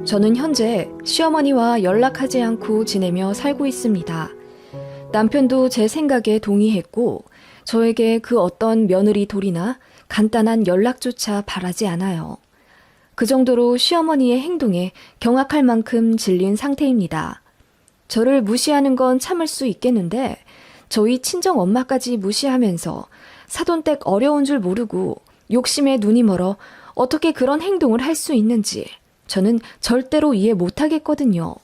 저는 현재 시어머니와 연락하지 않고 지내며 살고 있습니다. 남편도 제 생각에 동의했고 저에게 그 어떤 며느리 돌이나 간단한 연락조차 바라지 않아요. 그 정도로 시어머니의 행동에 경악할 만큼 질린 상태입니다. 저를 무시하는 건 참을 수 있겠는데 저희 친정 엄마까지 무시하면서 사돈댁 어려운 줄 모르고 욕심에 눈이 멀어 어떻게 그런 행동을 할 수 있는지 저는 절대로 이해 못하겠거든요.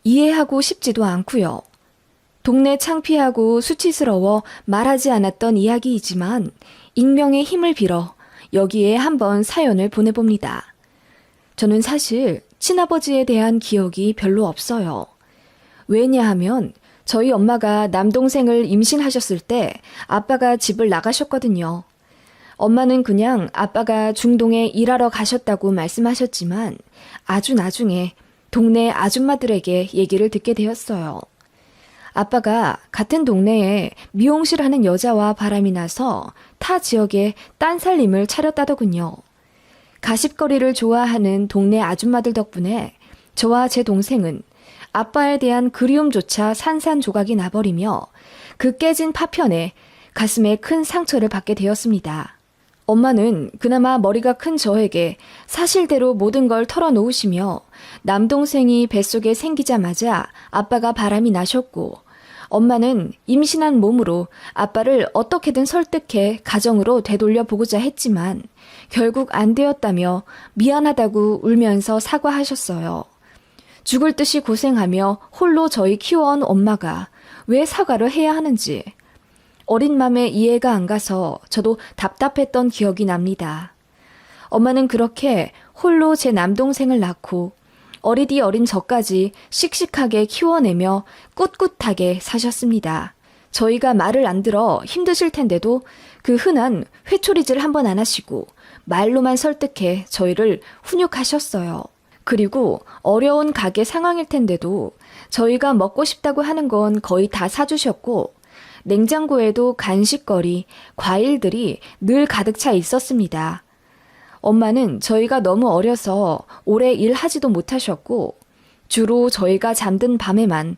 이해하고 싶지도 않고요. 동네 창피하고 수치스러워 말하지 않았던 이야기이지만 익명의 힘을 빌어 여기에 한번 사연을 보내봅니다. 저는 사실 친아버지에 대한 기억이 별로 없어요. 왜냐하면 저희 엄마가 남동생을 임신하셨을 때 아빠가 집을 나가셨거든요. 엄마는 그냥 아빠가 중동에 일하러 가셨다고 말씀하셨지만 아주 나중에 동네 아줌마들에게 얘기를 듣게 되었어요. 아빠가 같은 동네에 미용실 하는 여자와 바람이 나서 타 지역에 딴 살림을 차렸다더군요. 가십거리를 좋아하는 동네 아줌마들 덕분에 저와 제 동생은 아빠에 대한 그리움조차 산산조각이 나버리며 그 깨진 파편에 가슴에 큰 상처를 받게 되었습니다. 엄마는 그나마 머리가 큰 저에게 사실대로 모든 걸 털어놓으시며 남동생이 뱃속에 생기자마자 아빠가 바람이 나셨고 엄마는 임신한 몸으로 아빠를 어떻게든 설득해 가정으로 되돌려 보고자 했지만 결국 안 되었다며 미안하다고 울면서 사과하셨어요. 죽을 듯이 고생하며 홀로 저희 키워온 엄마가 왜 사과를 해야 하는지 어린 맘에 이해가 안 가서 저도 답답했던 기억이 납니다. 엄마는 그렇게 홀로 제 남동생을 낳고 어리디 어린 저까지 씩씩하게 키워내며 꿋꿋하게 사셨습니다. 저희가 말을 안 들어 힘드실 텐데도 그 흔한 회초리질 한 번 안 하시고 말로만 설득해 저희를 훈육하셨어요. 그리고 어려운 가게 상황일 텐데도 저희가 먹고 싶다고 하는 건 거의 다 사주셨고 냉장고에도 간식거리, 과일들이 늘 가득 차 있었습니다. 엄마는 저희가 너무 어려서 오래 일하지도 못하셨고 주로 저희가 잠든 밤에만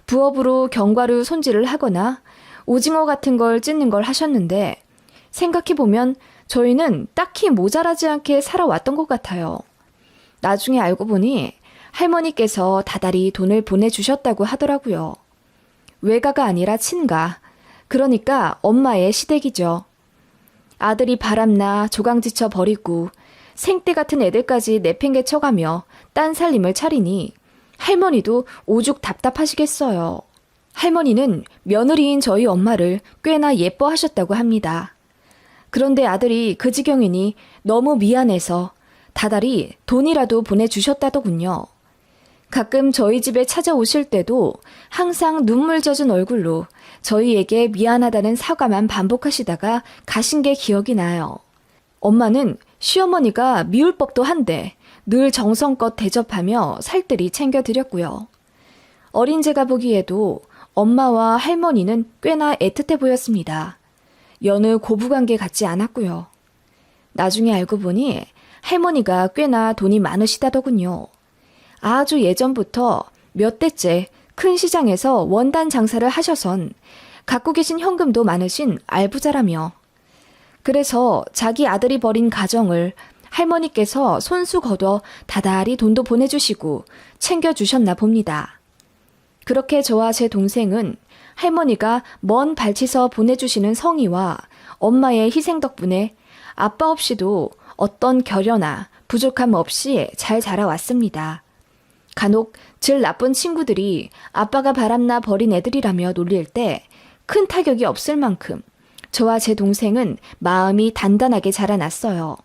부업으로 견과류 손질을 하거나 오징어 같은 걸 찢는 걸 하셨는데 생각해보면 저희는 딱히 모자라지 않게 살아왔던 것 같아요. 나중에 알고 보니 할머니께서 다달이 돈을 보내주셨다고 하더라고요. 외가가 아니라 친가, 그러니까 엄마의 시댁이죠. 아들이 바람나 조강지쳐 버리고 생떼 같은 애들까지 내팽개쳐가며 딴 살림을 차리니 할머니도 오죽 답답하시겠어요. 할머니는 며느리인 저희 엄마를 꽤나 예뻐하셨다고 합니다. 그런데 아들이 그 지경이니 너무 미안해서 다달이 돈이라도 보내주셨다더군요. 가끔 저희 집에 찾아오실 때도 항상 눈물 젖은 얼굴로 저희에게 미안하다는 사과만 반복하시다가 가신 게 기억이 나요. 엄마는 시어머니가 미울 법도 한데 늘 정성껏 대접하며 살뜰히 챙겨드렸고요. 어린 제가 보기에도 엄마와 할머니는 꽤나 애틋해 보였습니다. 여느 고부관계 같지 않았고요. 나중에 알고 보니 할머니가 꽤나 돈이 많으시다더군요. 아주 예전부터 몇 대째 큰 시장에서 원단 장사를 하셔선 갖고 계신 현금도 많으신 알부자라며 그래서 자기 아들이 벌인 가정을 할머니께서 손수 거둬 다달이 돈도 보내주시고 챙겨주셨나 봅니다. 그렇게 저와 제 동생은 할머니가 먼 발치서 보내주시는 성의와 엄마의 희생 덕분에 아빠 없이도 어떤 결여나 부족함 없이 잘 자라왔습니다. 간혹 질 나쁜 친구들이 아빠가 바람나 버린 애들이라며 놀릴 때 큰 타격이 없을 만큼 저와 제 동생은 마음이 단단하게 자라났어요.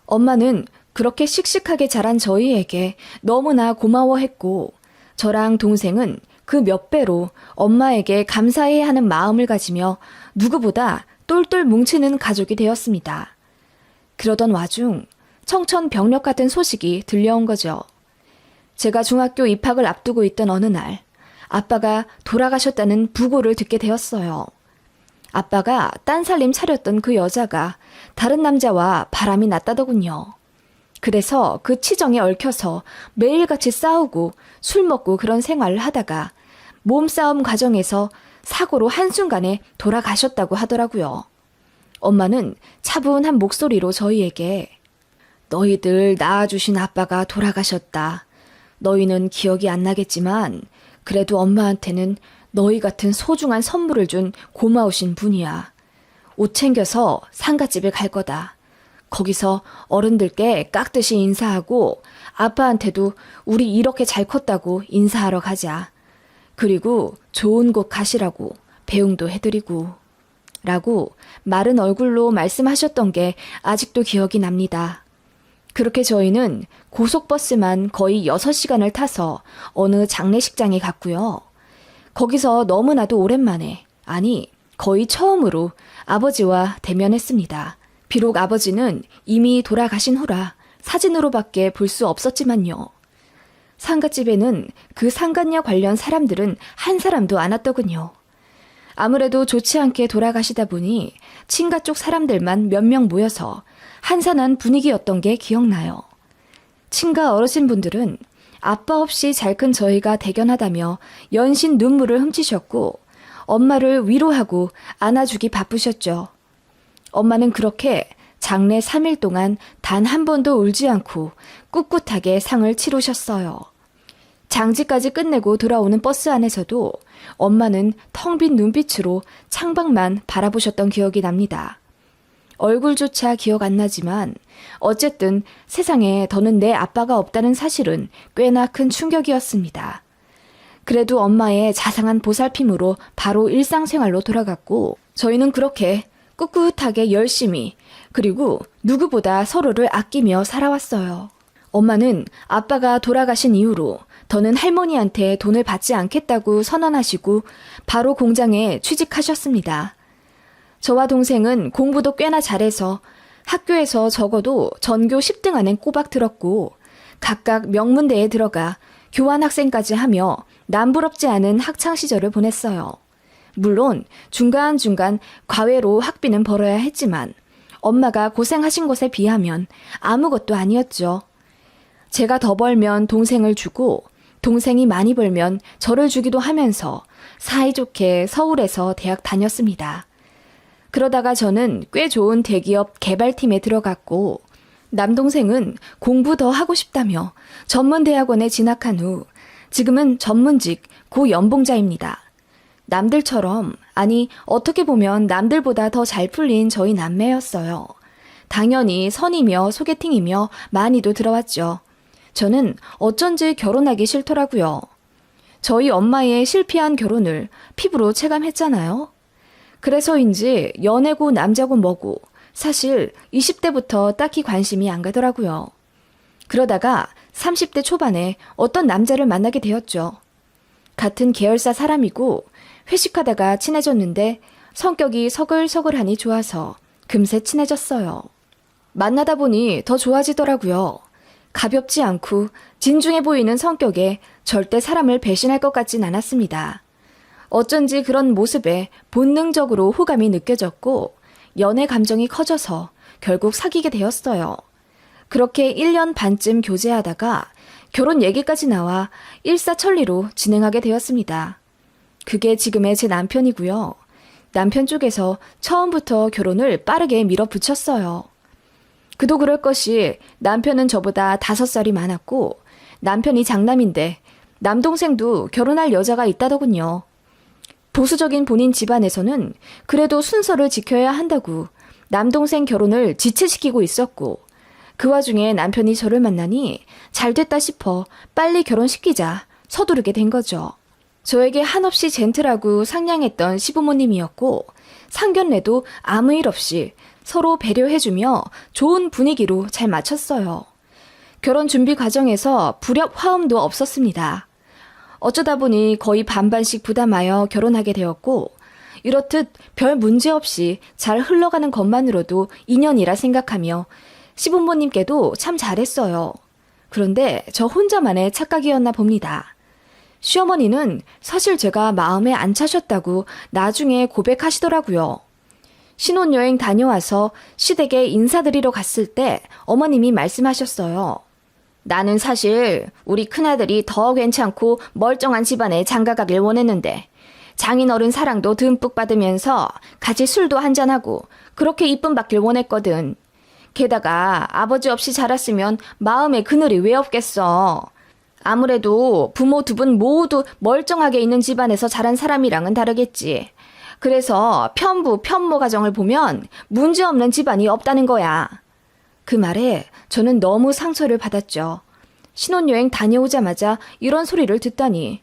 엄마는 그렇게 씩씩하게 자란 저희에게 너무나 고마워했고 저랑 동생은 그 몇 배로 엄마에게 감사해야 하는 마음을 가지며 누구보다 똘똘 뭉치는 가족이 되었습니다. 그러던 와중 청천벽력 같은 소식이 들려온 거죠. 제가 중학교 입학을 앞두고 있던 어느 날 아빠가 돌아가셨다는 부고를 듣게 되었어요. 아빠가 딴 살림 차렸던 그 여자가 다른 남자와 바람이 났다더군요. 그래서 그 치정에 얽혀서 매일같이 싸우고 술 먹고 그런 생활을 하다가 몸싸움 과정에서 사고로 한순간에 돌아가셨다고 하더라고요. 엄마는 차분한 목소리로 저희에게 너희들 낳아주신 아빠가 돌아가셨다. 너희는 기억이 안 나겠지만 그래도 엄마한테는 너희 같은 소중한 선물을 준 고마우신 분이야. 옷 챙겨서 상갓집에 갈 거다. 거기서 어른들께 깍듯이 인사하고 아빠한테도 우리 이렇게 잘 컸다고 인사하러 가자. 그리고 좋은 곳 가시라고 배웅도 해드리고 라고 마른 얼굴로 말씀하셨던 게 아직도 기억이 납니다. 그렇게 저희는 고속버스만 거의 6시간을 타서 어느 장례식장에 갔고요. 거기서 너무나도 오랜만에, 아니 거의 처음으로 아버지와 대면했습니다. 비록 아버지는 이미 돌아가신 후라 사진으로밖에 볼 수 없었지만요. 상갓집에는 그 상갓녀 관련 사람들은 한 사람도 안 왔더군요. 아무래도 좋지 않게 돌아가시다 보니 친가 쪽 사람들만 몇 명 모여서 한산한 분위기였던 게 기억나요. 친가 어르신분들은 아빠 없이 잘 큰 저희가 대견하다며 연신 눈물을 훔치셨고 엄마를 위로하고 안아주기 바쁘셨죠. 엄마는 그렇게 장례 3일 동안 단 한 번도 울지 않고 꿋꿋하게 상을 치르셨어요. 장지까지 끝내고 돌아오는 버스 안에서도 엄마는 텅 빈 눈빛으로 창밖만 바라보셨던 기억이 납니다. 얼굴조차 기억 안 나지만 어쨌든 세상에 더는 내 아빠가 없다는 사실은 꽤나 큰 충격이었습니다. 그래도 엄마의 자상한 보살핌으로 바로 일상생활로 돌아갔고 저희는 그렇게 꿋꿋하게 열심히 그리고 누구보다 서로를 아끼며 살아왔어요. 엄마는 아빠가 돌아가신 이후로 더는 할머니한테 돈을 받지 않겠다고 선언하시고 바로 공장에 취직하셨습니다. 저와 동생은 공부도 꽤나 잘해서 학교에서 적어도 전교 10등 안엔 꼬박 들었고 각각 명문대에 들어가 교환학생까지 하며 남부럽지 않은 학창시절을 보냈어요. 물론 중간중간 과외로 학비는 벌어야 했지만 엄마가 고생하신 것에 비하면 아무것도 아니었죠. 제가 더 벌면 동생을 주고 동생이 많이 벌면 저를 주기도 하면서 사이좋게 서울에서 대학 다녔습니다. 그러다가 저는 꽤 좋은 대기업 개발팀에 들어갔고 남동생은 공부 더 하고 싶다며 전문대학원에 진학한 후 지금은 전문직 고연봉자입니다. 남들처럼, 아니 어떻게 보면 남들보다 더 잘 풀린 저희 남매였어요. 당연히 선이며 소개팅이며 많이도 들어왔죠. 저는 어쩐지 결혼하기 싫더라고요. 저희 엄마의 실패한 결혼을 피부로 체감했잖아요. 그래서인지 연애고 남자고 뭐고 사실 20대부터 딱히 관심이 안 가더라고요. 그러다가 30대 초반에 어떤 남자를 만나게 되었죠. 같은 계열사 사람이고 회식하다가 친해졌는데 성격이 서글서글하니 좋아서 금세 친해졌어요. 만나다 보니 더 좋아지더라고요. 가볍지 않고 진중해 보이는 성격에 절대 사람을 배신할 것 같진 않았습니다. 어쩐지 그런 모습에 본능적으로 호감이 느껴졌고 연애 감정이 커져서 결국 사귀게 되었어요. 그렇게 1년 반쯤 교제하다가 결혼 얘기까지 나와 일사천리로 진행하게 되었습니다. 그게 지금의 제 남편이고요. 남편 쪽에서 처음부터 결혼을 빠르게 밀어붙였어요. 그도 그럴 것이 남편은 저보다 5살이 많았고 남편이 장남인데 남동생도 결혼할 여자가 있다더군요. 보수적인 본인 집안에서는 그래도 순서를 지켜야 한다고 남동생 결혼을 지체시키고 있었고 그 와중에 남편이 저를 만나니 잘됐다 싶어 빨리 결혼시키자 서두르게 된 거죠. 저에게 한없이 젠틀하고 상냥했던 시부모님이었고 상견례도 아무 일 없이 서로 배려해주며 좋은 분위기로 잘 마쳤어요. 결혼 준비 과정에서 불협 화음도 없었습니다. 어쩌다 보니 거의 반반씩 부담하여 결혼하게 되었고 이렇듯 별 문제 없이 잘 흘러가는 것만으로도 인연이라 생각하며 시부모님께도 참 잘했어요. 그런데 저 혼자만의 착각이었나 봅니다. 시어머니는 사실 제가 마음에 안 차셨다고 나중에 고백하시더라고요. 신혼여행 다녀와서 시댁에 인사드리러 갔을 때 어머님이 말씀하셨어요. 나는 사실 우리 큰아들이 더 괜찮고 멀쩡한 집안에 장가가길 원했는데 장인어른 사랑도 듬뿍 받으면서 같이 술도 한잔하고 그렇게 이쁨 받길 원했거든. 게다가 아버지 없이 자랐으면 마음에 그늘이 왜 없겠어. 아무래도 부모 두 분 모두 멀쩡하게 있는 집안에서 자란 사람이랑은 다르겠지. 그래서 편부, 편모 가정을 보면 문제없는 집안이 없다는 거야. 그 말에 저는 너무 상처를 받았죠. 신혼여행 다녀오자마자 이런 소리를 듣다니.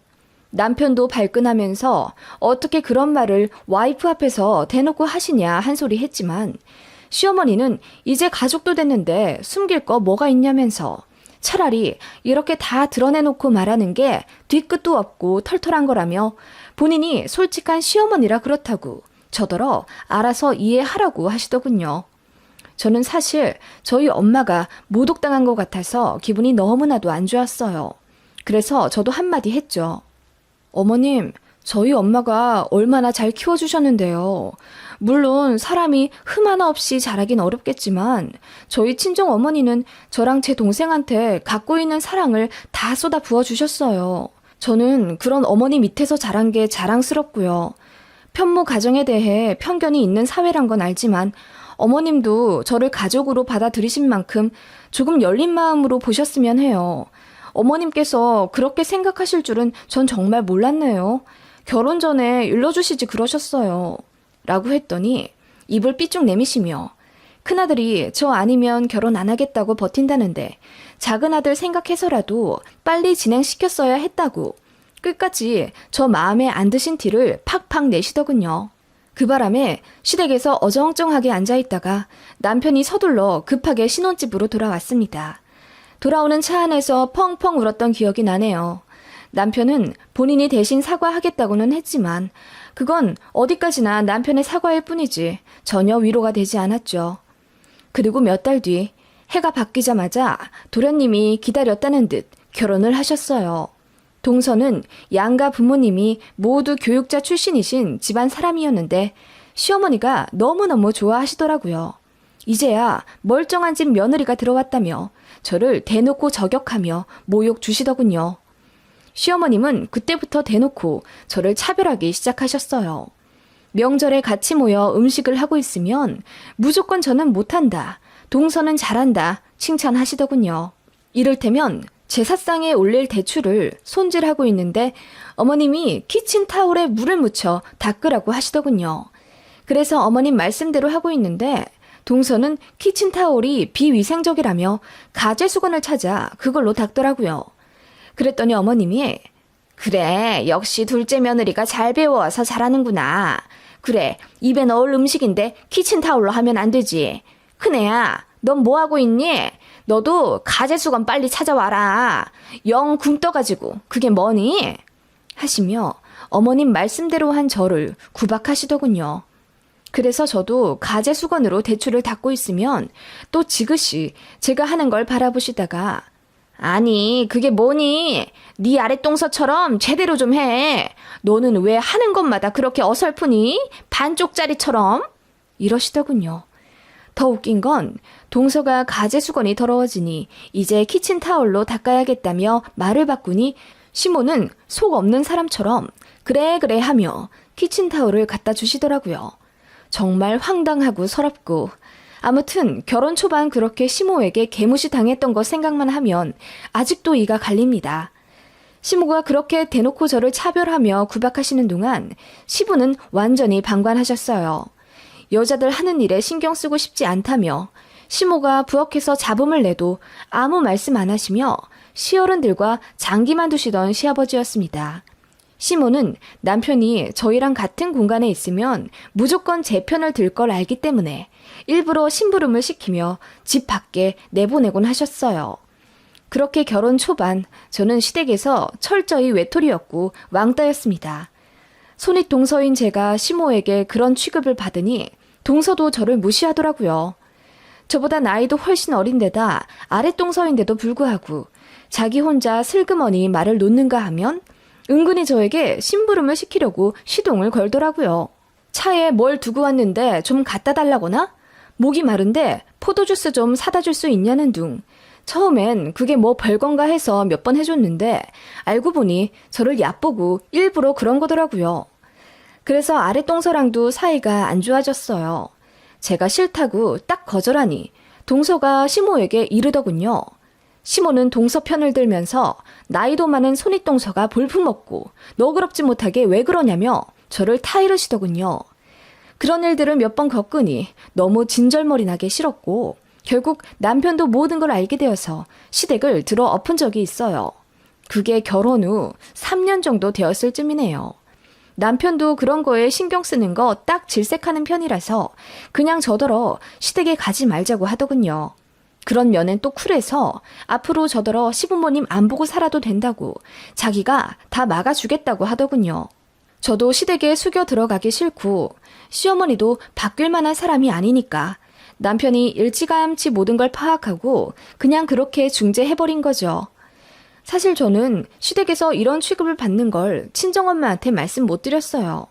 남편도 발끈하면서 어떻게 그런 말을 와이프 앞에서 대놓고 하시냐 한 소리 했지만 시어머니는 이제 가족도 됐는데 숨길 거 뭐가 있냐면서 차라리 이렇게 다 드러내놓고 말하는 게 뒤끝도 없고 털털한 거라며 본인이 솔직한 시어머니라 그렇다고 저더러 알아서 이해하라고 하시더군요. 저는 사실 저희 엄마가 모독당한 것 같아서 기분이 너무나도 안 좋았어요. 그래서 저도 한마디 했죠. 어머님, 저희 엄마가 얼마나 잘 키워주셨는데요. 물론 사람이 흠 하나 없이 자라긴 어렵겠지만 저희 친정 어머니는 저랑 제 동생한테 갖고 있는 사랑을 다 쏟아 부어주셨어요. 저는 그런 어머니 밑에서 자란 게 자랑스럽고요. 편모 가정에 대해 편견이 있는 사회란 건 알지만 어머님도 저를 가족으로 받아들이신 만큼 조금 열린 마음으로 보셨으면 해요. 어머님께서 그렇게 생각하실 줄은 전 정말 몰랐네요. 결혼 전에 일러주시지 그러셨어요. 라고 했더니 입을 삐쭉 내미시며 큰아들이 저 아니면 결혼 안 하겠다고 버틴다는데 작은 아들 생각해서라도 빨리 진행시켰어야 했다고 끝까지 저 마음에 안 드신 티를 팍팍 내시더군요. 그 바람에 시댁에서 어정쩡하게 앉아있다가 남편이 서둘러 급하게 신혼집으로 돌아왔습니다. 돌아오는 차 안에서 펑펑 울었던 기억이 나네요. 남편은 본인이 대신 사과하겠다고는 했지만 그건 어디까지나 남편의 사과일 뿐이지 전혀 위로가 되지 않았죠. 그리고 몇 달 뒤 해가 바뀌자마자 도련님이 기다렸다는 듯 결혼을 하셨어요. 동서는 양가 부모님이 모두 교육자 출신이신 집안 사람이었는데 시어머니가 너무너무 좋아하시더라고요. 이제야 멀쩡한 집 며느리가 들어왔다며 저를 대놓고 저격하며 모욕 주시더군요. 시어머님은 그때부터 대놓고 저를 차별하기 시작하셨어요. 명절에 같이 모여 음식을 하고 있으면 무조건 저는 못한다, 동서는 잘한다 칭찬하시더군요. 이를테면 제사상에 올릴 대추를 손질하고 있는데 어머님이 키친타올에 물을 묻혀 닦으라고 하시더군요. 그래서 어머님 말씀대로 하고 있는데 동서는 키친타올이 비위생적이라며 가제수건을 찾아 그걸로 닦더라고요. 그랬더니 어머님이 그래, 역시 둘째 며느리가 잘 배워와서 잘하는구나. 그래, 입에 넣을 음식인데 키친타올로 하면 안 되지. 큰애야, 넌 뭐하고 있니? 너도 가제수건 빨리 찾아와라. 영 굶떠가지고 그게 뭐니? 하시며 어머님 말씀대로 한 저를 구박하시더군요. 그래서 저도 가제수건으로 대추를 닦고 있으면 또 지그시 제가 하는 걸 바라보시다가 아니, 그게 뭐니? 네 아랫동서처럼 제대로 좀 해. 너는 왜 하는 것마다 그렇게 어설프니? 반쪽짜리처럼? 이러시더군요. 더 웃긴 건 동서가 가제수건이 더러워지니 이제 키친타올로 닦아야겠다며 말을 바꾸니 시모는 속 없는 사람처럼 그래 그래 하며 키친타올을 갖다 주시더라고요. 정말 황당하고 서럽고 아무튼 결혼 초반 그렇게 시모에게 개무시 당했던 거 생각만 하면 아직도 이가 갈립니다. 시모가 그렇게 대놓고 저를 차별하며 구박하시는 동안 시부는 완전히 방관하셨어요. 여자들 하는 일에 신경 쓰고 싶지 않다며 시모가 부엌에서 잡음을 내도 아무 말씀 안 하시며 시어른들과 장기만 두시던 시아버지였습니다. 시모는 남편이 저희랑 같은 공간에 있으면 무조건 제 편을 들 걸 알기 때문에 일부러 심부름을 시키며 집 밖에 내보내곤 하셨어요. 그렇게 결혼 초반 저는 시댁에서 철저히 외톨이였고 왕따였습니다. 손윗 동서인 제가 시모에게 그런 취급을 받으니 동서도 저를 무시하더라고요. 저보다 나이도 훨씬 어린데다 아랫동서인데도 불구하고 자기 혼자 슬그머니 말을 놓는가 하면 은근히 저에게 심부름을 시키려고 시동을 걸더라고요. 차에 뭘 두고 왔는데 좀 갖다 달라거나 목이 마른데 포도주스 좀 사다 줄 수 있냐는 둥. 처음엔 그게 뭐 별건가 해서 몇 번 해줬는데 알고 보니 저를 얕보고 일부러 그런 거더라고요. 그래서 아랫동서랑도 사이가 안 좋아졌어요. 제가 싫다고 딱 거절하니 동서가 시모에게 이르더군요. 시모는 동서 편을 들면서 나이도 많은 손윗동서가 볼품없고 너그럽지 못하게 왜 그러냐며 저를 타이르시더군요. 그런 일들을 몇 번 겪으니 너무 진절머리 나게 싫었고 결국 남편도 모든 걸 알게 되어서 시댁을 들어 엎은 적이 있어요. 그게 결혼 후 3년 정도 되었을 쯤이네요. 남편도 그런 거에 신경 쓰는 거 딱 질색하는 편이라서 그냥 저더러 시댁에 가지 말자고 하더군요. 그런 면엔 또 쿨해서 앞으로 저더러 시부모님 안 보고 살아도 된다고 자기가 다 막아주겠다고 하더군요. 저도 시댁에 숙여 들어가기 싫고 시어머니도 바뀔 만한 사람이 아니니까 남편이 일찌감치 모든 걸 파악하고 그냥 그렇게 중재해버린 거죠. 사실 저는 시댁에서 이런 취급을 받는 걸 친정엄마한테 말씀 못 드렸어요.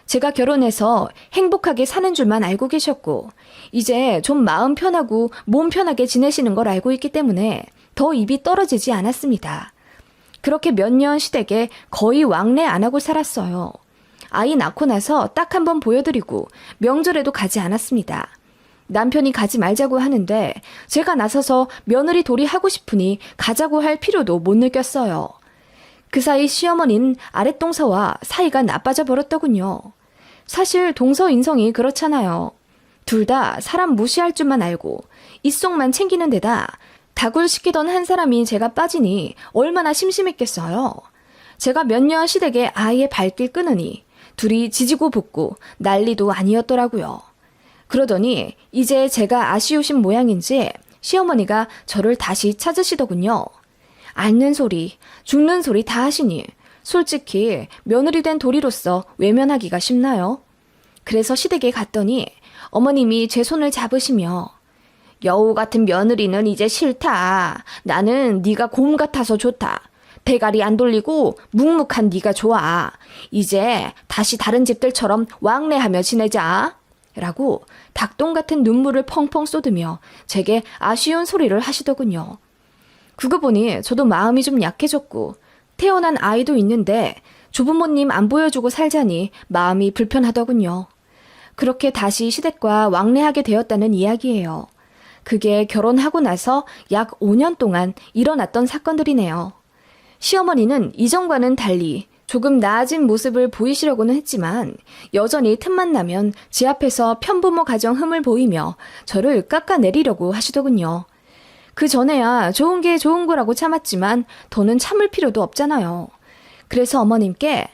제가 결혼해서 행복하게 사는 줄만 알고 계셨고 이제 좀 마음 편하고 몸 편하게 지내시는 걸 알고 있기 때문에 더 입이 떨어지지 않았습니다. 그렇게 몇 년 시댁에 거의 왕래 안 하고 살았어요. 아이 낳고 나서 딱 한 번 보여드리고 명절에도 가지 않았습니다. 남편이 가지 말자고 하는데 제가 나서서 며느리 돌이 하고 싶으니 가자고 할 필요도 못 느꼈어요. 그 사이 시어머니는 아랫동서와 사이가 나빠져 버렸더군요. 사실 동서 인성이 그렇잖아요. 둘 다 사람 무시할 줄만 알고 입속만 챙기는 데다 다굴시키던 한 사람이 제가 빠지니 얼마나 심심했겠어요. 제가 몇 년 시댁에 아이의 발길 끊으니 둘이 지지고 볶고 난리도 아니었더라고요. 그러더니 이제 제가 아쉬우신 모양인지 시어머니가 저를 다시 찾으시더군요. 앓는 소리, 죽는 소리 다 하시니 솔직히 며느리 된 도리로서 외면하기가 쉽나요? 그래서 시댁에 갔더니 어머님이 제 손을 잡으시며 여우 같은 며느리는 이제 싫다. 나는 네가 곰 같아서 좋다. 대가리 안 돌리고 묵묵한 네가 좋아. 이제 다시 다른 집들처럼 왕래하며 지내자. 라고 닭똥 같은 눈물을 펑펑 쏟으며 제게 아쉬운 소리를 하시더군요. 그거 보니 저도 마음이 좀 약해졌고 태어난 아이도 있는데 조부모님 안 보여주고 살자니 마음이 불편하더군요. 그렇게 다시 시댁과 왕래하게 되었다는 이야기예요. 그게 결혼하고 나서 약 5년 동안 일어났던 사건들이네요. 시어머니는 이전과는 달리 조금 나아진 모습을 보이시려고는 했지만 여전히 틈만 나면 제 앞에서 편부모 가정 흠을 보이며 저를 깎아내리려고 하시더군요. 그 전에야 좋은 게 좋은 거라고 참았지만 더는 참을 필요도 없잖아요. 그래서 어머님께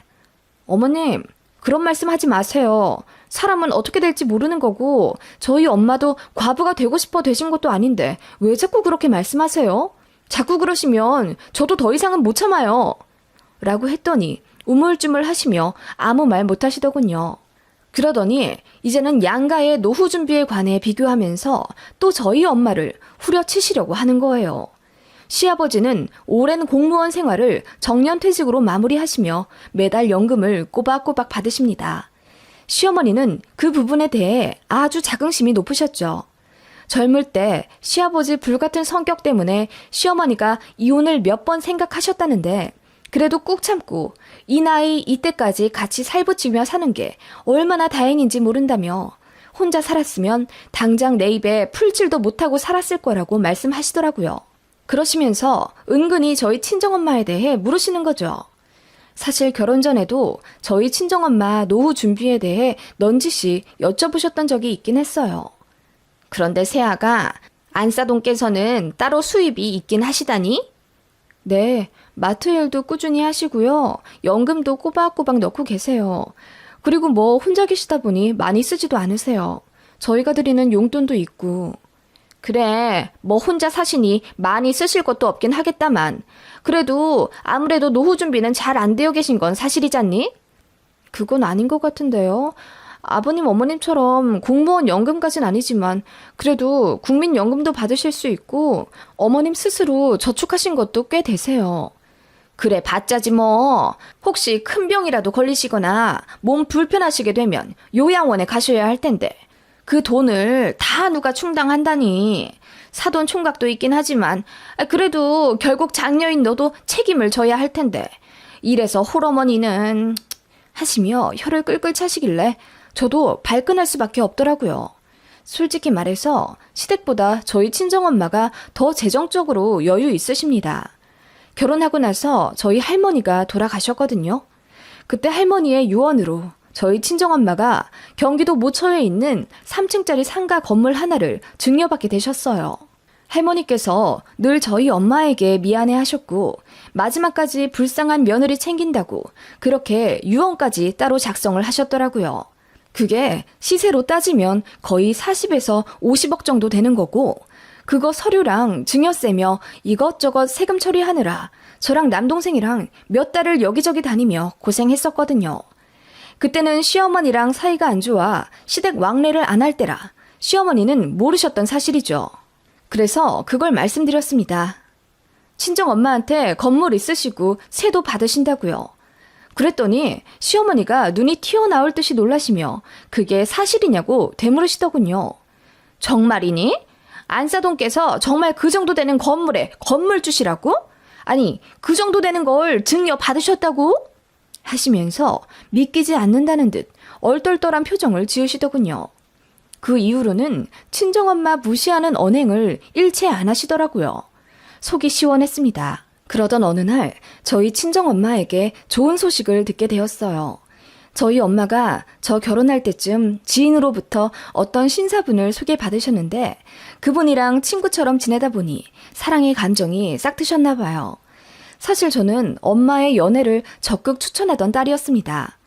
어머님 그런 말씀 하지 마세요. 사람은 어떻게 될지 모르는 거고 저희 엄마도 과부가 되고 싶어 되신 것도 아닌데 왜 자꾸 그렇게 말씀하세요? 자꾸 그러시면 저도 더 이상은 못 참아요. 라고 했더니 우물쭈물 하시며 아무 말 못 하시더군요. 그러더니 이제는 양가의 노후 준비에 관해 비교하면서 또 저희 엄마를 후려치시려고 하는 거예요. 시아버지는 오랜 공무원 생활을 정년퇴직으로 마무리하시며 매달 연금을 꼬박꼬박 받으십니다. 시어머니는 그 부분에 대해 아주 자긍심이 높으셨죠. 젊을 때 시아버지 불같은 성격 때문에 시어머니가 이혼을 몇 번 생각하셨다는데 그래도 꾹 참고 이 나이 이때까지 같이 살붙이며 사는 게 얼마나 다행인지 모른다며 혼자 살았으면 당장 내 입에 풀칠도 못하고 살았을 거라고 말씀하시더라고요. 그러시면서 은근히 저희 친정엄마에 대해 물으시는 거죠. 사실 결혼 전에도 저희 친정엄마 노후 준비에 대해 넌지시 여쭤보셨던 적이 있긴 했어요. 그런데 새아가 안사동께서는 따로 수입이 있긴 하시다니? 네, 마트 일도 꾸준히 하시고요. 연금도 꼬박꼬박 넣고 계세요. 그리고 뭐 혼자 계시다 보니 많이 쓰지도 않으세요. 저희가 드리는 용돈도 있고. 그래, 뭐 혼자 사시니 많이 쓰실 것도 없긴 하겠다만 그래도 아무래도 노후 준비는 잘 안 되어 계신 건 사실이잖니? 그건 아닌 것 같은데요. 아버님 어머님처럼 공무원 연금까진 아니지만 그래도 국민연금도 받으실 수 있고 어머님 스스로 저축하신 것도 꽤 되세요. 그래 봤자지 뭐. 혹시 큰 병이라도 걸리시거나 몸 불편하시게 되면 요양원에 가셔야 할 텐데 그 돈을 다 누가 충당한다니. 사돈 총각도 있긴 하지만 그래도 결국 장녀인 너도 책임을 져야 할 텐데 이래서 홀어머니는 하시며 혀를 끌끌 차시길래 저도 발끈할 수밖에 없더라고요. 솔직히 말해서 시댁보다 저희 친정엄마가 더 재정적으로 여유 있으십니다. 결혼하고 나서 저희 할머니가 돌아가셨거든요. 그때 할머니의 유언으로 저희 친정엄마가 경기도 모처에 있는 3층짜리 상가 건물 하나를 증여받게 되셨어요. 할머니께서 늘 저희 엄마에게 미안해 하셨고 마지막까지 불쌍한 며느리 챙긴다고 그렇게 유언까지 따로 작성을 하셨더라고요. 그게 시세로 따지면 거의 40에서 50억 정도 되는 거고 그거 서류랑 증여세며 이것저것 세금 처리하느라 저랑 남동생이랑 몇 달을 여기저기 다니며 고생했었거든요. 그때는 시어머니랑 사이가 안 좋아 시댁 왕래를 안 할 때라 시어머니는 모르셨던 사실이죠. 그래서 그걸 말씀드렸습니다. 친정엄마한테 건물 있으시고 세도 받으신다고요. 그랬더니 시어머니가 눈이 튀어나올 듯이 놀라시며 그게 사실이냐고 되물으시더군요. 정말이니? 안사돈께서 정말 그 정도 되는 건물에 건물 주시라고? 아니 그 정도 되는 걸 증여 받으셨다고? 하시면서 믿기지 않는다는 듯 얼떨떨한 표정을 지으시더군요. 그 이후로는 친정엄마 무시하는 언행을 일체 안 하시더라고요. 속이 시원했습니다. 그러던 어느 날 저희 친정엄마에게 좋은 소식을 듣게 되었어요. 저희 엄마가 저 결혼할 때쯤 지인으로부터 어떤 신사분을 소개받으셨는데 그분이랑 친구처럼 지내다 보니 사랑의 감정이 싹 트셨나 봐요. 사실 저는 엄마의 연애를 적극 추천하던 딸이었습니다.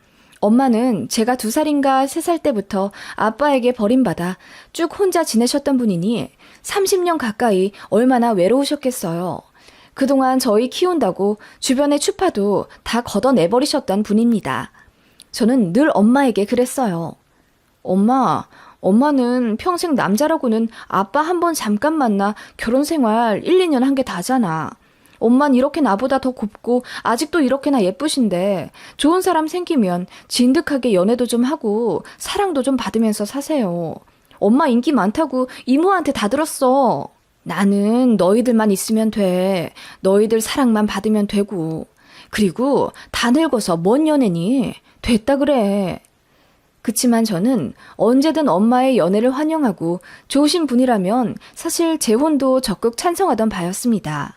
엄마는 제가 2살인가 3살 때부터 아빠에게 버림받아 쭉 혼자 지내셨던 분이니 30년 가까이 얼마나 외로우셨겠어요. 그동안 저희 키운다고 주변의 추파도 다 걷어내버리셨던 분입니다. 저는 늘 엄마에게 그랬어요. 엄마는 평생 남자라고는 아빠 한 번 잠깐 만나 결혼 생활 1, 2년 한 게 다잖아. 엄만 이렇게 나보다 더 곱고 아직도 이렇게나 예쁘신데 좋은 사람 생기면 진득하게 연애도 좀 하고 사랑도 좀 받으면서 사세요. 엄마 인기 많다고 이모한테 다 들었어. 나는 너희들만 있으면 돼. 너희들 사랑만 받으면 되고. 그리고 다 늙어서 뭔 연애니? 됐다 그래. 그치만 저는 언제든 엄마의 연애를 환영하고 좋으신 분이라면 사실 재혼도 적극 찬성하던 바였습니다.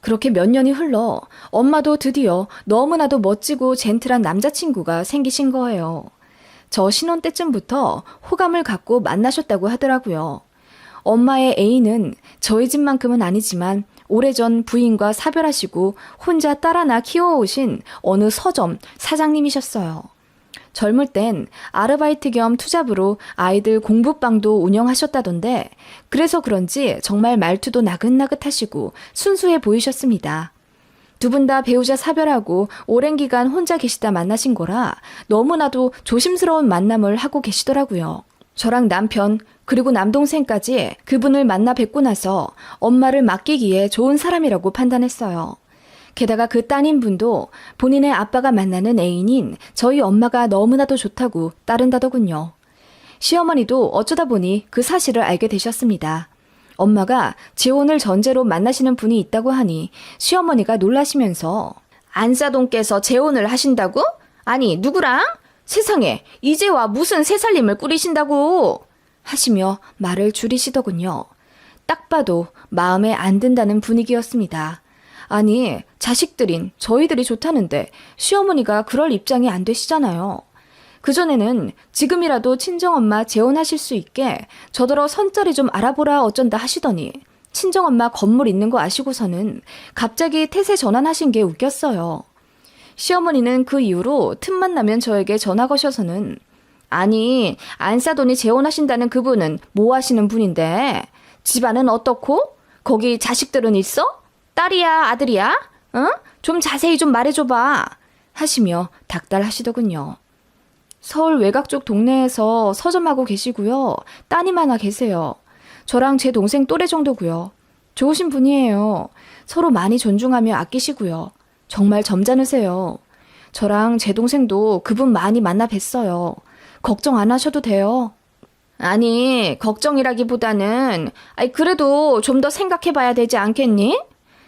그렇게 몇 년이 흘러 엄마도 드디어 너무나도 멋지고 젠틀한 남자친구가 생기신 거예요. 저 신혼 때쯤부터 호감을 갖고 만나셨다고 하더라고요. 엄마의 애인은 저희 집만큼은 아니지만 오래전 부인과 사별하시고 혼자 딸 하나 키워오신 어느 서점 사장님이셨어요. 젊을 땐 아르바이트 겸 투잡으로 아이들 공부방도 운영하셨다던데 그래서 그런지 정말 말투도 나긋나긋하시고 순수해 보이셨습니다. 두 분 다 배우자 사별하고 오랜 기간 혼자 계시다 만나신 거라 너무나도 조심스러운 만남을 하고 계시더라고요. 저랑 남편 그리고 남동생까지 그분을 만나 뵙고 나서 엄마를 맡기기에 좋은 사람이라고 판단했어요. 게다가 그 따님분도 본인의 아빠가 만나는 애인인 저희 엄마가 너무나도 좋다고 따른다더군요. 시어머니도 어쩌다 보니 그 사실을 알게 되셨습니다. 엄마가 재혼을 전제로 만나시는 분이 있다고 하니 시어머니가 놀라시면서 안사돈께서 재혼을 하신다고? 아니 누구랑? 세상에 이제 와 무슨 새살림을 꾸리신다고? 하시며 말을 줄이시더군요. 딱 봐도 마음에 안 든다는 분위기였습니다. 아니 자식들인 저희들이 좋다는데 시어머니가 그럴 입장이 안 되시잖아요. 그전에는 지금이라도 친정엄마 재혼하실 수 있게 저더러 선자리 좀 알아보라 어쩐다 하시더니 친정엄마 건물 있는 거 아시고서는 갑자기 태세 전환하신 게 웃겼어요. 시어머니는 그 이후로 틈만 나면 저에게 전화 거셔서는 아니 안사돈이 재혼하신다는 그분은 뭐 하시는 분인데 집안은 어떻고? 거기 자식들은 있어? 딸이야 아들이야? 응? 좀 자세히 좀 말해줘봐 하시며 닥달하시더군요. 서울 외곽 쪽 동네에서 서점하고 계시고요. 따님 하나 계세요. 저랑 제 동생 또래 정도고요. 좋으신 분이에요. 서로 많이 존중하며 아끼시고요. 정말 점잖으세요. 저랑 제 동생도 그분 많이 만나 뵀어요. 걱정 안 하셔도 돼요. 아니, 걱정이라기보다는 그래도 좀 더 생각해봐야 되지 않겠니?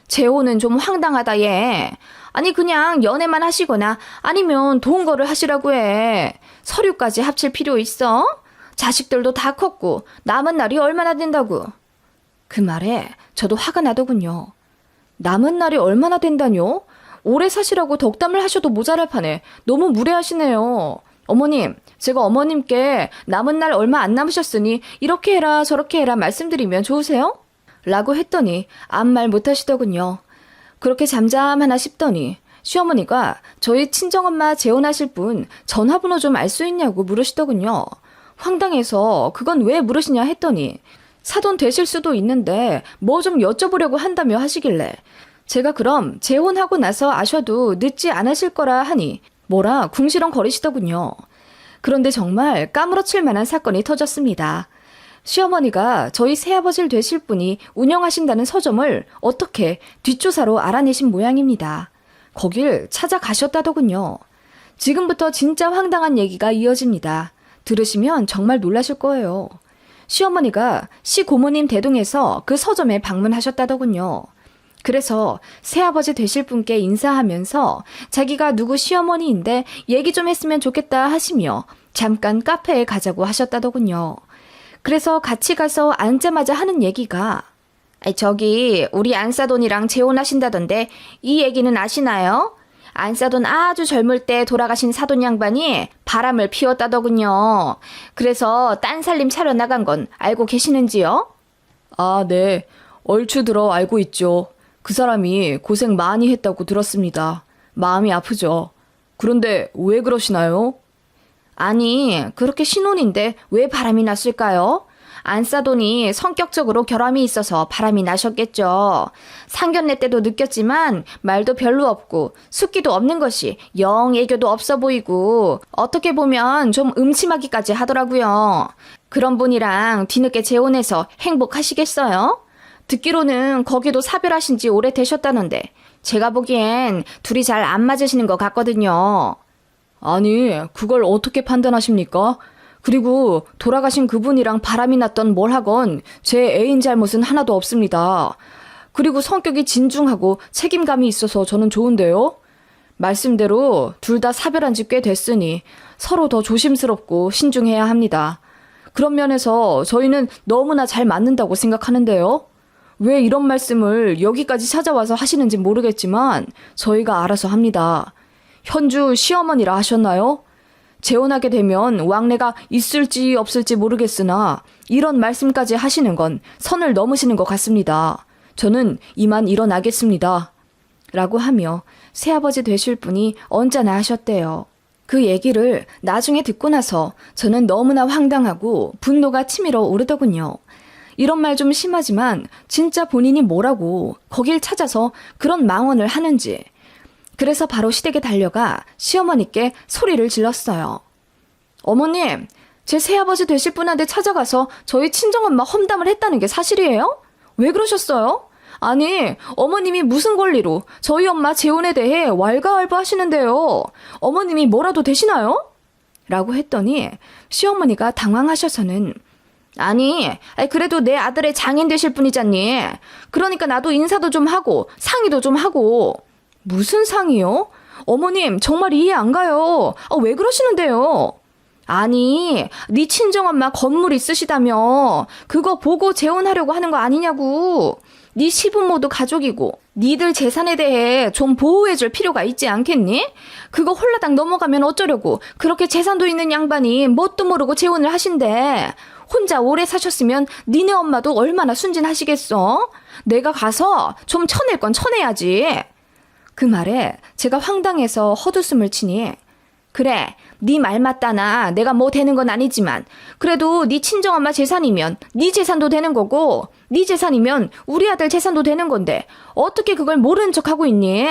재혼은 좀 황당하다 얘. 아니 그냥 연애만 하시거나 아니면 동거를 하시라고 해. 서류까지 합칠 필요 있어? 자식들도 다 컸고 남은 날이 얼마나 된다고. 그 말에 저도 화가 나더군요. 남은 날이 얼마나 된다뇨? 오래 사시라고 덕담을 하셔도 모자랄 판에 너무 무례하시네요. 어머님, 제가 어머님께 남은 날 얼마 안 남으셨으니 이렇게 해라 저렇게 해라 말씀드리면 좋으세요? 라고 했더니 아무 말 못하시더군요. 그렇게 잠잠하나 싶더니 시어머니가 저희 친정엄마 재혼하실 분 전화번호 좀 알 수 있냐고 물으시더군요. 황당해서 그건 왜 물으시냐 했더니 사돈 되실 수도 있는데 뭐 좀 여쭤보려고 한다며 하시길래 제가 그럼 재혼하고 나서 아셔도 늦지 않으실 거라 하니 뭐라 궁시렁거리시더군요. 그런데 정말 까무러칠 만한 사건이 터졌습니다. 시어머니가 저희 새아버지를 되실 분이 운영하신다는 서점을 어떻게 뒷조사로 알아내신 모양입니다. 거길 찾아가셨다더군요. 지금부터 진짜 황당한 얘기가 이어집니다. 들으시면 정말 놀라실 거예요. 시어머니가 시고모님 대동에서 그 서점에 방문하셨다더군요. 그래서 새아버지 되실 분께 인사하면서 자기가 누구 시어머니인데 얘기 좀 했으면 좋겠다 하시며 잠깐 카페에 가자고 하셨다더군요. 그래서 같이 가서 앉자마자 하는 얘기가 저기 우리 안사돈이랑 재혼하신다던데 이 얘기는 아시나요? 안사돈 아주 젊을 때 돌아가신 사돈 양반이 바람을 피웠다더군요. 그래서 딴 살림 차려 나간 건 알고 계시는지요? 아, 네. 얼추 들어 알고 있죠. 그 사람이 고생 많이 했다고 들었습니다. 마음이 아프죠. 그런데 왜 그러시나요? 아니, 그렇게 신혼인데 왜 바람이 났을까요? 안사돈이 성격적으로 결함이 있어서 바람이 나셨겠죠. 상견례 때도 느꼈지만 말도 별로 없고 숫기도 없는 것이 영 애교도 없어 보이고 어떻게 보면 좀 음침하기까지 하더라고요. 그런 분이랑 뒤늦게 재혼해서 행복하시겠어요? 듣기로는 거기도 사별하신 지 오래 되셨다는데 제가 보기엔 둘이 잘 안 맞으시는 것 같거든요. 아니, 그걸 어떻게 판단하십니까? 그리고 돌아가신 그분이랑 바람이 났던 뭘 하건 제 애인 잘못은 하나도 없습니다. 그리고 성격이 진중하고 책임감이 있어서 저는 좋은데요. 말씀대로 둘 다 사별한 지 꽤 됐으니 서로 더 조심스럽고 신중해야 합니다. 그런 면에서 저희는 너무나 잘 맞는다고 생각하는데요. 왜 이런 말씀을 여기까지 찾아와서 하시는지 모르겠지만 저희가 알아서 합니다. 현주 시어머니라 하셨나요? 재혼하게 되면 왕래가 있을지 없을지 모르겠으나 이런 말씀까지 하시는 건 선을 넘으시는 것 같습니다. 저는 이만 일어나겠습니다. 라고 하며 새아버지 되실 분이 언짢아 하셨대요. 그 얘기를 나중에 듣고 나서 저는 너무나 황당하고 분노가 치밀어 오르더군요. 이런 말 좀 심하지만 진짜 본인이 뭐라고 거길 찾아서 그런 망언을 하는지. 그래서 바로 시댁에 달려가 시어머니께 소리를 질렀어요. 어머님, 제 새아버지 되실 분한테 찾아가서 저희 친정엄마 험담을 했다는 게 사실이에요? 왜 그러셨어요? 아니, 어머님이 무슨 권리로 저희 엄마 재혼에 대해 왈가왈부하시는데요. 어머님이 뭐라도 되시나요? 라고 했더니 시어머니가 당황하셔서는 아니, 그래도 내 아들의 장인 되실 분이잖니. 그러니까 나도 인사도 좀 하고 상의도 좀 하고. 무슨 상의요? 어머님 정말 이해 안 가요. 왜 그러시는데요? 아니, 네 친정엄마 건물 있으시다며. 그거 보고 재혼하려고 하는 거 아니냐고. 네 시부모도 가족이고 니들 재산에 대해 좀 보호해줄 필요가 있지 않겠니? 그거 홀라당 넘어가면 어쩌려고 그렇게 재산도 있는 양반이 뭣도 모르고 재혼을 하신대. 혼자 오래 사셨으면 니네 엄마도 얼마나 순진하시겠어? 내가 가서 좀 쳐낼 건 쳐내야지. 그 말에 제가 황당해서 헛웃음을 치니 그래, 네 말 맞다나 내가 뭐 되는 건 아니지만 그래도 네 친정엄마 재산이면 네 재산도 되는 거고 네 재산이면 우리 아들 재산도 되는 건데 어떻게 그걸 모르는 척하고 있니?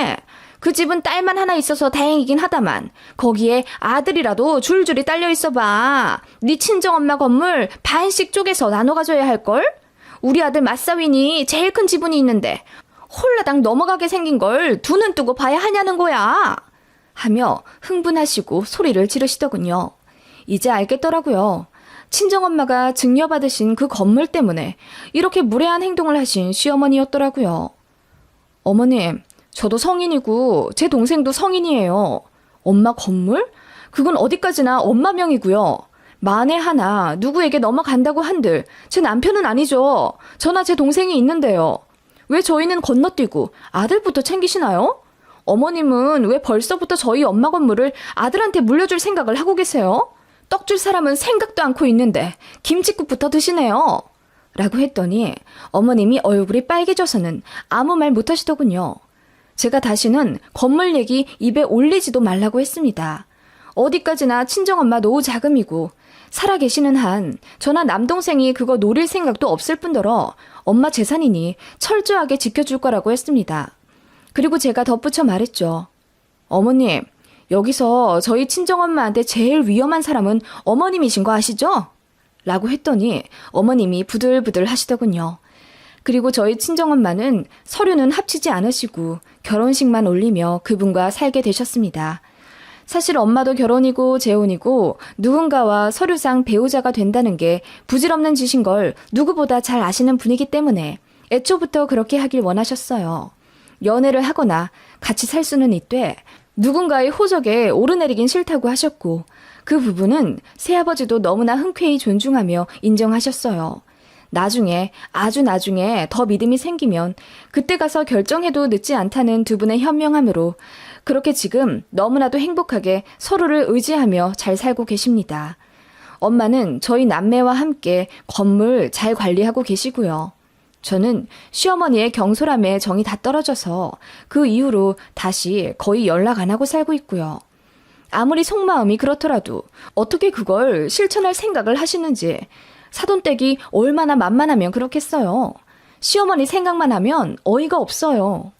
그 집은 딸만 하나 있어서 다행이긴 하다만 거기에 아들이라도 줄줄이 딸려 있어봐. 네 친정엄마 건물 반씩 쪼개서 나눠 가져야 할걸? 우리 아들 맞사위니 제일 큰 지분이 있는데 홀라당 넘어가게 생긴 걸 두 눈 뜨고 봐야 하냐는 거야. 하며 흥분하시고 소리를 지르시더군요. 이제 알겠더라고요. 친정엄마가 증여받으신 그 건물 때문에 이렇게 무례한 행동을 하신 시어머니였더라고요. 어머님, 저도 성인이고 제 동생도 성인이에요. 엄마 건물? 그건 어디까지나 엄마 명이고요. 만에 하나 누구에게 넘어간다고 한들 제 남편은 아니죠. 저나 제 동생이 있는데요. 왜 저희는 건너뛰고 아들부터 챙기시나요? 어머님은 왜 벌써부터 저희 엄마 건물을 아들한테 물려줄 생각을 하고 계세요? 떡 줄 사람은 생각도 않고 있는데 김칫국부터 드시네요. 라고 했더니 어머님이 얼굴이 빨개져서는 아무 말 못하시더군요. 제가 다시는 건물 얘기 입에 올리지도 말라고 했습니다. 어디까지나 친정엄마 노후 자금이고 살아계시는 한 저나 남동생이 그거 노릴 생각도 없을 뿐더러 엄마 재산이니 철저하게 지켜줄 거라고 했습니다. 그리고 제가 덧붙여 말했죠. 어머님, 여기서 저희 친정엄마한테 제일 위험한 사람은 어머님이신 거 아시죠? 라고 했더니 어머님이 부들부들 하시더군요. 그리고 저희 친정엄마는 서류는 합치지 않으시고 결혼식만 올리며 그분과 살게 되셨습니다. 사실 엄마도 결혼이고 재혼이고 누군가와 서류상 배우자가 된다는 게 부질없는 짓인 걸 누구보다 잘 아시는 분이기 때문에 애초부터 그렇게 하길 원하셨어요. 연애를 하거나 같이 살 수는 있되 누군가의 호적에 오르내리긴 싫다고 하셨고 그 부분은 새아버지도 너무나 흔쾌히 존중하며 인정하셨어요. 나중에 아주 나중에 더 믿음이 생기면 그때 가서 결정해도 늦지 않다는 두 분의 현명함으로 그렇게 지금 너무나도 행복하게 서로를 의지하며 잘 살고 계십니다. 엄마는 저희 남매와 함께 건물 잘 관리하고 계시고요. 저는 시어머니의 경솔함에 정이 다 떨어져서 그 이후로 다시 거의 연락 안 하고 살고 있고요. 아무리 속마음이 그렇더라도 어떻게 그걸 실천할 생각을 하시는지 사돈댁이 얼마나 만만하면 그렇겠어요. 시어머니 생각만 하면 어이가 없어요.